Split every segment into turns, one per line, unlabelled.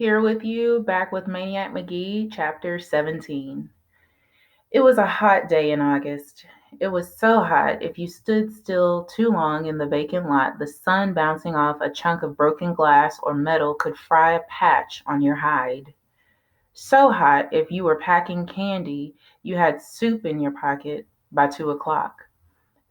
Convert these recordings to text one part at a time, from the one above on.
Here with you, back with Maniac Magee, chapter 17. It was a hot day in August. It was so hot, if you stood still too long in the vacant lot, the sun bouncing off a chunk of broken glass or metal could fry a patch on your hide. So hot, if you were packing candy, you had soup in your pocket by 2 o'clock.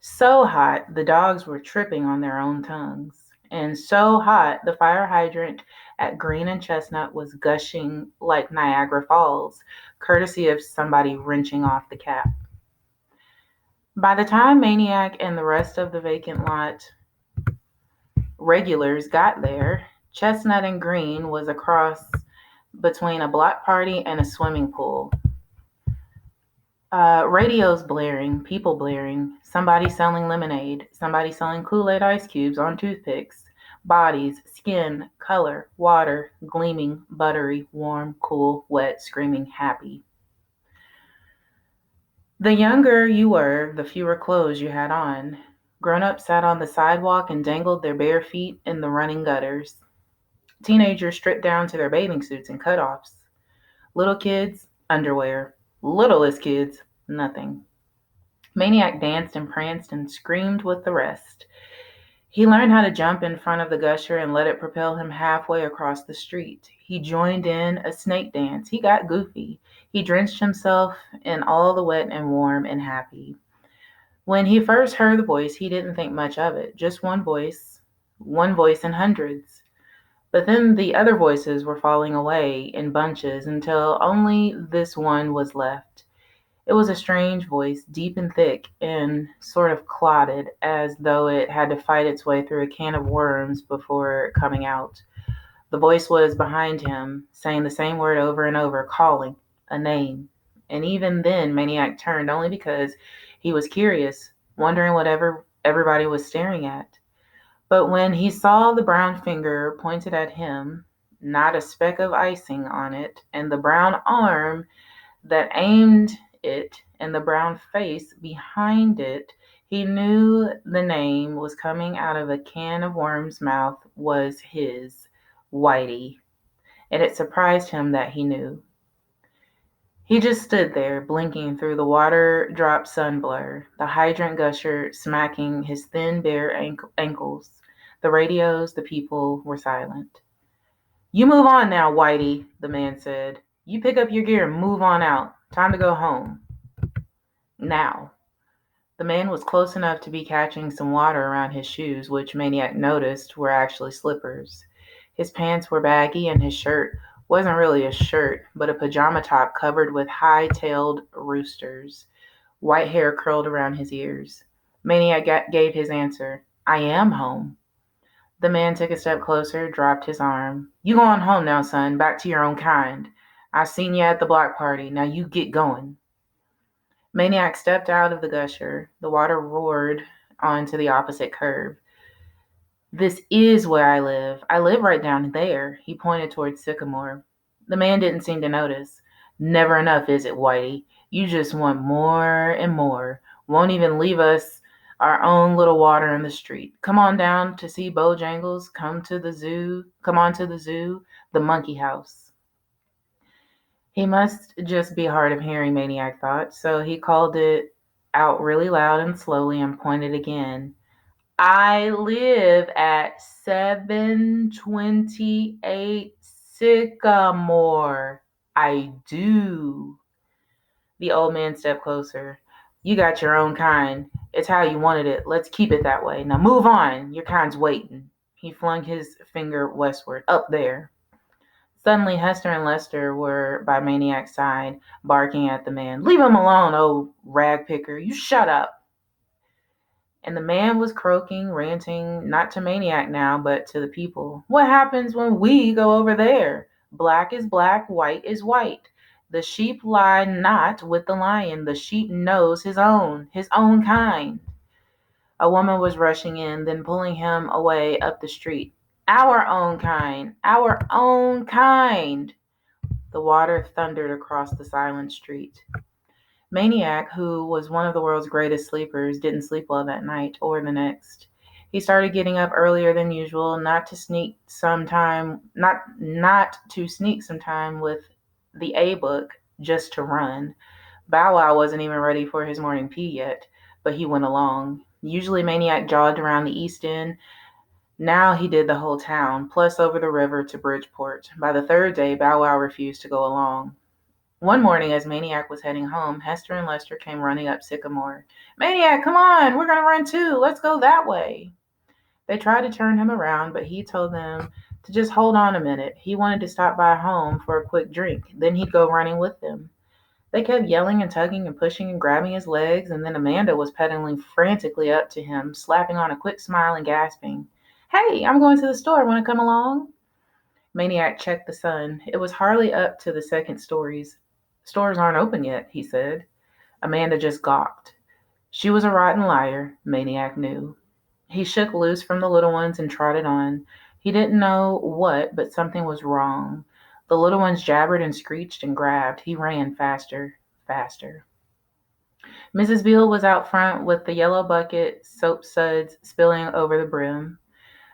So hot, the dogs were tripping on their own tongues. And so hot, the fire hydrant at Green and Chestnut was gushing like Niagara Falls, courtesy of somebody wrenching off the cap. By the time Maniac and the rest of the vacant lot regulars got there, Chestnut and Green was a cross between a block party and a swimming pool. Radios blaring, people blaring, somebody selling lemonade, somebody selling Kool-Aid ice cubes on toothpicks, bodies, skin, color, water, gleaming, buttery, warm, cool, wet, screaming, happy. The younger you were, the fewer clothes you had on. Grown-ups sat on the sidewalk and dangled their bare feet in the running gutters. Teenagers stripped down to their bathing suits and cutoffs. Little kids, underwear. Littlest kids, nothing. Maniac danced and pranced and screamed with the rest. He learned how to jump in front of the gusher and let it propel him halfway across the street. He joined in a snake dance. He got goofy. He drenched himself in all the wet and warm and happy. When he first heard the voice, he didn't think much of it. Just one voice in hundreds. But then the other voices were falling away in bunches until only this one was left. It was a strange voice, deep and thick, and sort of clotted, as though it had to fight its way through a can of worms before coming out. The voice was behind him, saying the same word over and over, calling a name. And even then, Maniac turned only because he was curious, wondering whatever everybody was staring at. But when he saw the brown finger pointed at him, not a speck of icing on it, and the brown arm that aimed it and the brown face behind it, he knew the name was coming out of a can of worm's mouth was his, Whitey, and it surprised him that he knew. He just stood there, blinking through the water-drop sun blur, the hydrant gusher smacking his thin bare ankles. The radios, the people were silent. "You move on now, Whitey," the man said. "You pick up your gear and move on out. Time to go home. Now." The man was close enough to be catching some water around his shoes, which Maniac noticed were actually slippers. His pants were baggy, and his shirt wasn't really a shirt, but a pajama top covered with high-tailed roosters. White hair curled around his ears. Maniac gave his answer. "I am home." The man took a step closer, dropped his arm. "You go on home now, son, back to your own kind. I seen you at the block party. Now you get going." Maniac stepped out of the gusher. The water roared onto the opposite curve. "This is where I live. I live right down there." He pointed towards Sycamore. The man didn't seem to notice. "Never enough, is it, Whitey? You just want more and more. Won't even leave us our own little water in the street. Come on down to see Bojangles. Come to the zoo. Come on to the zoo. The monkey house." He must just be hard of hearing, Maniac thought, so he called it out really loud and slowly and pointed again. "I live at 728 Sycamore. I do." The old man stepped closer. "You got your own kind. It's how you wanted it. Let's keep it that way. Now move on. Your kind's waiting." He flung his finger westward. "Up there." Suddenly Hester and Lester were by Maniac's side, barking at the man. "Leave him alone, old rag picker. You shut up." And the man was croaking, ranting, not to Maniac now, but to the people. "What happens when we go over there? Black is black, white is white. The sheep lie not with the lion. The sheep knows his own kind." A woman was rushing in, then pulling him away up the street. "Our own kind, our own kind." The water thundered across the silent street. Maniac, who was one of the world's greatest sleepers, didn't sleep well that night or the next. He started getting up earlier than usual, not to sneak some time with the A book, just to run. Bow Wow wasn't even ready for his morning pee yet, but he went along. Usually Maniac jogged around the East End. Now he did the whole town, plus over the river to Bridgeport. By the third day, Bow Wow refused to go along. One morning, as Maniac was heading home, Hester and Lester came running up Sycamore. Maniac, come on, we're going to run too. Let's go that way. They tried to turn him around, but he told them to just hold on a minute. He wanted to stop by home for a quick drink. Then he'd go running with them. They kept yelling and tugging and pushing and grabbing his legs, and then Amanda was pedaling frantically up to him, slapping on a quick smile and gasping. Hey, I'm going to the store. Want to come along? Maniac checked the sun. It was hardly up to the second stories. Stores aren't open yet, he said. Amanda just gawked. She was a rotten liar, Maniac knew. He shook loose from the little ones and trotted on. He didn't know what, but something was wrong. The little ones jabbered and screeched and grabbed. He ran faster, faster. Mrs. Beale was out front with the yellow bucket, soap suds spilling over the brim,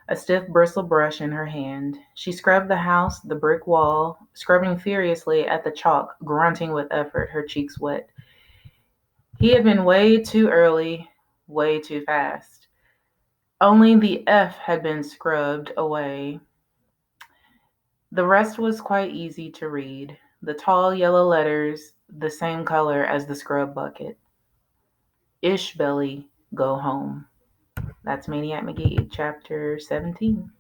a stiff bristle brush in her hand. She scrubbed the house, the brick wall, scrubbing furiously at the chalk, grunting with effort, her cheeks wet. He had been way too early, way too fast. Only the F had been scrubbed away. The rest was quite easy to read. The tall yellow letters, the same color as the scrub bucket. Ishbelly, go home. That's Maniac Magee, chapter 17.